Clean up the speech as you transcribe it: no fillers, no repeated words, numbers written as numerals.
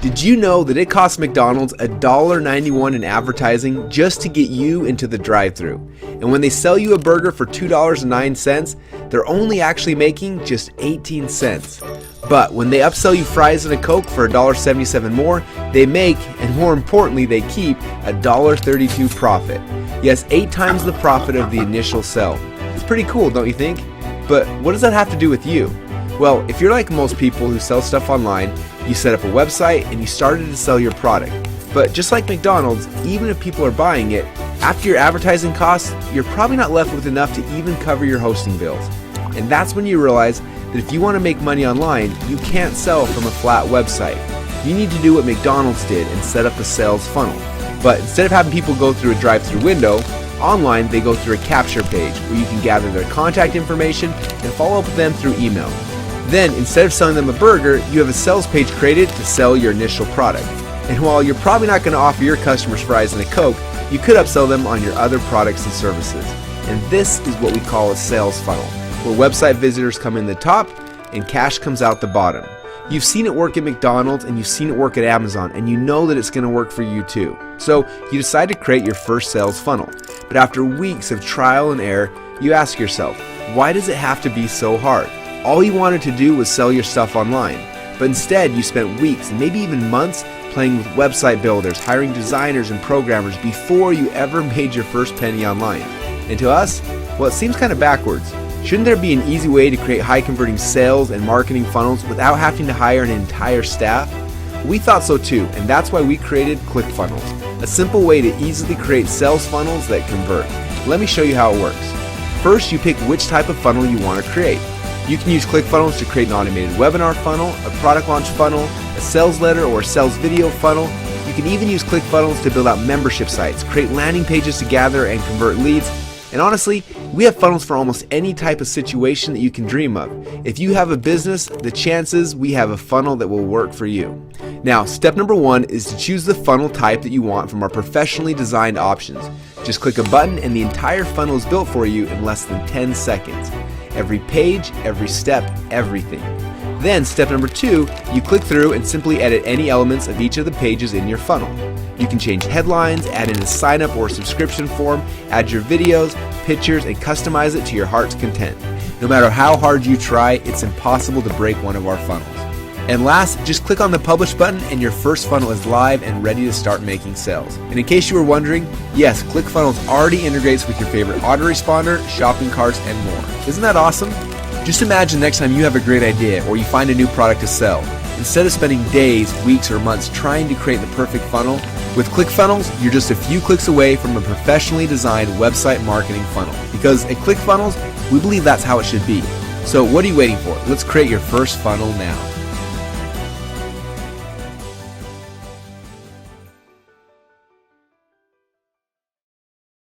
Did you know that it costs McDonald's $1.91 in advertising just to get you into the drive-thru? And when they sell you a burger for $2.09, they're only actually making just 18 cents. But when they upsell you fries and a Coke for $1.77 more, they make, and more importantly, they keep a $1.32 profit. Yes, 8 times the profit of the initial sell. It's pretty cool, don't you think? But what does that have to do with you? Well, if you're like most people who sell stuff online, you set up a website and you started to sell your product. But just like McDonald's, even if people are buying it, after your advertising costs, you're probably not left with enough to even cover your hosting bills. And that's when you realize that if you want to make money online, you can't sell from a flat website. You need to do what McDonald's did and set up a sales funnel. But instead of having people go through a drive-thru window, online they go through a capture page where you can gather their contact information and follow up with them through email. Then, instead of selling them a burger, you have a sales page created to sell your initial product. And while you're probably not going to offer your customers fries and a Coke, you could upsell them on your other products and services. And this is what we call a sales funnel, where website visitors come in the top and cash comes out the bottom. You've seen it work at McDonald's and you've seen it work at Amazon, and you know that it's going to work for you too. So you decide to create your first sales funnel. But after weeks of trial and error, you ask yourself, why does it have to be so hard? All you wanted to do was sell your stuff online, but instead you spent weeks and maybe even months playing with website builders, hiring designers and programmers before you ever made your first penny online. And to us, well, it seems kind of backwards. Shouldn't there be an easy way to create high converting sales and marketing funnels without having to hire an entire staff? We thought so too, and that's why we created ClickFunnels, a simple way to easily create sales funnels that convert. Let me show you how it works. First, you pick which type of funnel you want to create. You can use ClickFunnels to create an automated webinar funnel, a product launch funnel, a sales letter or a sales video funnel. You can even use ClickFunnels to build out membership sites, create landing pages to gather and convert leads. And honestly, we have funnels for almost any type of situation that you can dream of. If you have a business, the chances we have a funnel that will work for you. Now, step number 1 is to choose the funnel type that you want from our professionally designed options. Just click a button and the entire funnel is built for you in less than 10 seconds. Every page, every step, everything. Then step number 2, you click through and simply edit any elements of each of the pages in your funnel. You can change headlines, add in a sign up or subscription form, add your videos, pictures, and customize it to your heart's content. No matter how hard you try, it's impossible to break one of our funnels. And last, just click on the publish button and your first funnel is live and ready to start making sales. And in case you were wondering, yes, ClickFunnels already integrates with your favorite autoresponder, shopping carts, and more. Isn't that awesome? Just imagine next time you have a great idea or you find a new product to sell. Instead of spending days, weeks, or months trying to create the perfect funnel, with ClickFunnels, you're just a few clicks away from a professionally designed website marketing funnel. Because at ClickFunnels, we believe that's how it should be. So what are you waiting for? Let's create your first funnel now.